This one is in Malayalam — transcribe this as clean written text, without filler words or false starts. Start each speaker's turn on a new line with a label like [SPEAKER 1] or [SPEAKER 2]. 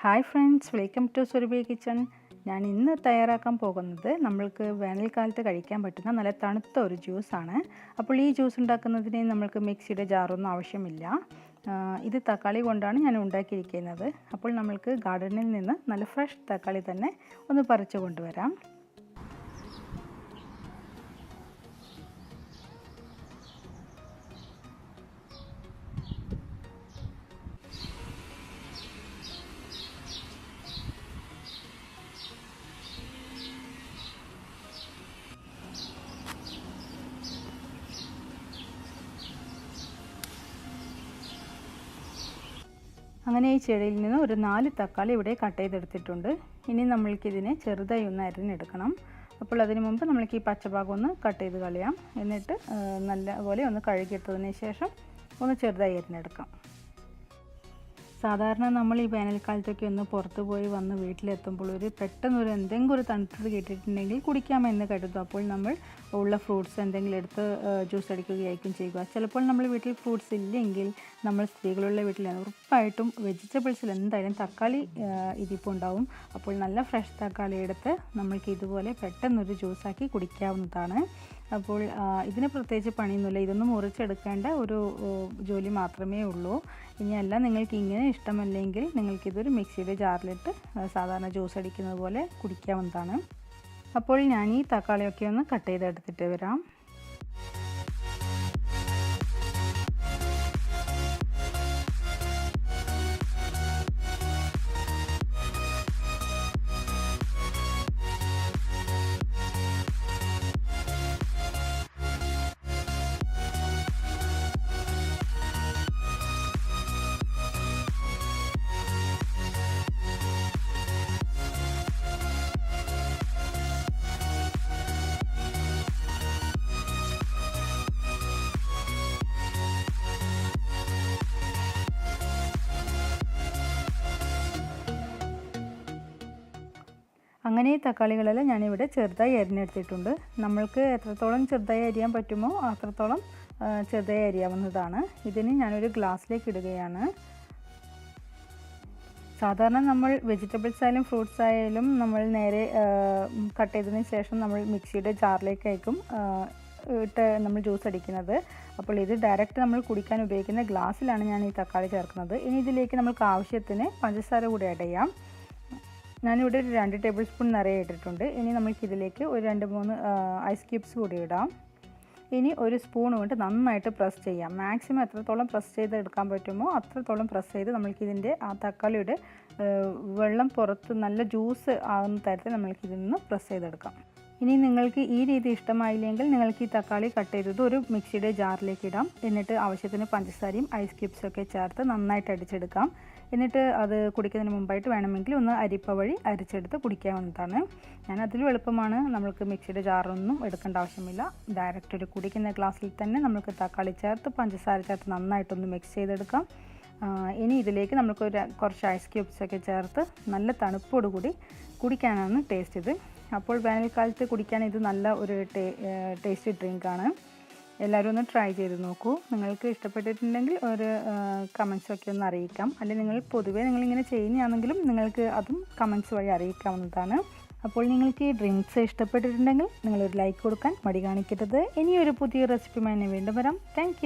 [SPEAKER 1] Hi friends, welcome to Surabhi kitchen. ഞാൻ ഇന്ന് തയ്യാറാക്കാൻ പോകുന്നത് നമ്മൾക്ക് വേനൽക്കാലത്ത് കഴിക്കാൻ പറ്റുന്ന നല്ല തണുത്ത ഒരു ജ്യൂസാണ്. അപ്പോൾ ഈ ജ്യൂസ് ഉണ്ടാക്കുന്നതിന് നമ്മൾക്ക് മിക്സിയുടെ ജാറൊന്നും ആവശ്യമില്ല. ഇത് തക്കാളി കൊണ്ടാണ് ഞാൻ ഉണ്ടാക്കിയിരിക്കുന്നത്. അപ്പോൾ നമ്മൾക്ക് ഗാർഡനിൽ നിന്ന് നല്ല ഫ്രഷ് തക്കാളി തന്നെ ഒന്ന് പറിച്ചു കൊണ്ടുവരാം. അങ്ങനെ ഈ ചെടിയിൽ നിന്ന് ഒരു 4 തക്കാളി ഇവിടെ കട്ട് ചെയ്തെടുത്തിട്ടുണ്ട്. ഇനി നമ്മൾക്കിതിനെ ചെറുതായി ഒന്ന് അരിഞ്ഞെടുക്കണം. അപ്പോൾ അതിനു മുമ്പ് നമ്മൾക്ക് ഈ പച്ചഭാഗം ഒന്ന് കട്ട് ചെയ്ത് കളയാം. എന്നിട്ട് നല്ലപോലെ ഒന്ന് കഴുകിയെടുത്തതിന് ശേഷം ഒന്ന് ചെറുതായി അരിഞ്ഞെടുക്കാം. സാധാരണ നമ്മൾ ഈ വേനൽക്കാലത്തൊക്കെ ഒന്ന് പുറത്ത് പോയി വന്ന് വീട്ടിലെത്തുമ്പോൾ പെട്ടെന്നൊരു എന്തെങ്കിലും ഒരു തണുത്തത് കിട്ടിയിട്ടുണ്ടെങ്കിൽ കുടിക്കാമെന്ന് കരുതും. അപ്പോൾ നമ്മൾ ഉള്ള ഫ്രൂട്ട്സ് എന്തെങ്കിലും എടുത്ത് ജ്യൂസ് അടിക്കുകയായിരിക്കും ചെയ്യുക. ചിലപ്പോൾ നമ്മൾ വീട്ടിൽ ഫ്രൂട്ട്സ് ഇല്ലെങ്കിൽ നമ്മൾ സ്ത്രീകളുള്ള വീട്ടിൽ ഉറപ്പായിട്ടും വെജിറ്റബിൾസിൽ എന്തായാലും തക്കാളി ഇരിപ്പുണ്ടാവും. അപ്പോൾ നല്ല ഫ്രഷ് തക്കാളി എടുത്ത് നമ്മൾക്ക് ഇതുപോലെ പെട്ടെന്നൊരു ജ്യൂസാക്കി കുടിക്കാവുന്നതാണ്. അപ്പോൾ ഇതിന് പ്രത്യേകിച്ച് പണിയൊന്നുമില്ല. ഇതൊന്നും മുറിച്ചെടുക്കേണ്ട ഒരു ജോലി മാത്രമേ ഉള്ളൂ. ഇനിയല്ല നിങ്ങൾക്ക് ഇങ്ങനെ ഇഷ്ടമല്ലെങ്കിൽ നിങ്ങൾക്കിതൊരു മിക്സിയുടെ ജാറിലിട്ട് സാധാരണ ജ്യൂസ് അടിക്കുന്നത് പോലെ കുടിക്കാവുന്നതാണ്. അപ്പോൾ ഞാൻ ഈ തക്കാളിയൊക്കെ ഒന്ന് കട്ട് ചെയ്തെടുത്തിട്ട് വരാം. അങ്ങനെ ഈ തക്കാളികളെല്ലാം ഞാനിവിടെ ചെറുതായി അരിഞ്ഞെടുത്തിട്ടുണ്ട്. നമ്മൾക്ക് എത്രത്തോളം ചെറുതായി അരിയാൻ പറ്റുമോ അത്രത്തോളം ചെറുതായി അരിയാവുന്നതാണ്. ഇതിന് ഞാനൊരു ഗ്ലാസ്സിലേക്ക് ഇടുകയാണ്. സാധാരണ നമ്മൾ വെജിറ്റബിൾസ് ആയാലും ഫ്രൂട്ട്സ് ആയാലും നമ്മൾ നേരെ കട്ട് ചെയ്തതിന് ശേഷം നമ്മൾ മിക്സിയുടെ ജാറിലേക്കായിരിക്കും ഇട്ട് നമ്മൾ ജ്യൂസ് അടിക്കുന്നത്. അപ്പോൾ ഇത് ഡയറക്റ്റ് നമ്മൾ കുടിക്കാൻ ഉപയോഗിക്കുന്ന ഗ്ലാസ്സിലാണ് ഞാൻ ഈ തക്കാളി ചേർക്കുന്നത്. ഇനി ഇതിലേക്ക് നമുക്ക് ആവശ്യത്തിന് പഞ്ചസാര കൂടി ആഡ് ചെയ്യാം. ഞാനിവിടെ ഒരു 2 ടേബിൾ സ്പൂൺ നിറയെ ഇട്ടിട്ടുണ്ട്. ഇനി നമുക്കിതിലേക്ക് ഒരു 2-3 ഐസ് ക്യൂബ്സ് കൂടി ഇടാം. ഇനി ഒരു സ്പൂൺ കൊണ്ട് നന്നായിട്ട് പ്രസ് ചെയ്യാം. മാക്സിമം എത്രത്തോളം പ്രസ് ചെയ്തെടുക്കാൻ പറ്റുമോ അത്രത്തോളം പ്രസ് ചെയ്ത് നമ്മൾക്കിതിൻ്റെ ആ തക്കാളിയുടെ വെള്ളം പുറത്ത് നല്ല ജ്യൂസ് ആകുന്ന തരത്തിൽ നമ്മൾക്കിതിൽ നിന്ന് പ്രസ് ചെയ്തെടുക്കാം. ഇനി നിങ്ങൾക്ക് ഈ രീതി ഇഷ്ടമായില്ലെങ്കിൽ നിങ്ങൾക്ക് ഈ തക്കാളി കട്ട് ചെയ്തത് ഒരു മിക്സിയുടെ ജാറിലേക്ക് ഇടാം. എന്നിട്ട് ആവശ്യത്തിന് പഞ്ചസാരയും ഐസ് ക്യൂബ്സൊക്കെ ചേർത്ത് നന്നായിട്ട് അടിച്ചെടുക്കാം. എന്നിട്ട് അത് കുടിക്കുന്നതിന് മുമ്പായിട്ട് വേണമെങ്കിൽ ഒന്ന് അരിപ്പ വഴി അരിച്ചെടുത്ത് കുടിക്കാവുന്നതാണ്. അതിലും എളുപ്പമാണ്. നമ്മൾക്ക് മിക്സിയുടെ ജാറൊന്നും എടുക്കേണ്ട ആവശ്യമില്ല. ഡയറക്റ്റ് ഒരു കുടിക്കുന്ന ഗ്ലാസ്സിൽ തന്നെ നമുക്ക് തക്കാളി ചേർത്ത് പഞ്ചസാര ചേർത്ത് നന്നായിട്ടൊന്ന് മിക്സ് ചെയ്തെടുക്കാം. ഇനി ഇതിലേക്ക് നമുക്ക് കുറച്ച് ഐസ് ക്യൂബ്സൊക്കെ ചേർത്ത് നല്ല തണുപ്പോടുകൂടി കുടിക്കാനാണ് ടേസ്റ്റ് ഇത്. അപ്പോൾ വേനൽക്കാലത്ത് കുടിക്കാൻ ഇത് നല്ല ഒരു ടേസ്റ്റി ഡ്രിങ്കാണ്. എല്ലാവരും ഒന്ന് ട്രൈ ചെയ്ത് നോക്കൂ. നിങ്ങൾക്ക് ഇഷ്ടപ്പെട്ടിട്ടുണ്ടെങ്കിൽ ഒരു കമൻസൊക്കെ ഒന്ന് അറിയിക്കാം. അല്ലെങ്കിൽ നിങ്ങളിങ്ങനെ ചെയ്യുന്നതാണെങ്കിലും നിങ്ങൾക്ക് അതും കമൻസ് വഴി അറിയിക്കാവുന്നതാണ്. അപ്പോൾ നിങ്ങൾക്ക് ഈ ഡ്രിങ്ക്സ് ഇഷ്ടപ്പെട്ടിട്ടുണ്ടെങ്കിൽ നിങ്ങളൊരു ലൈക്ക് കൊടുക്കാൻ മടി കാണിക്കരുത്. ഇനിയൊരു പുതിയ റെസിപ്പിയുമായി വീണ്ടും വരാം. താങ്ക്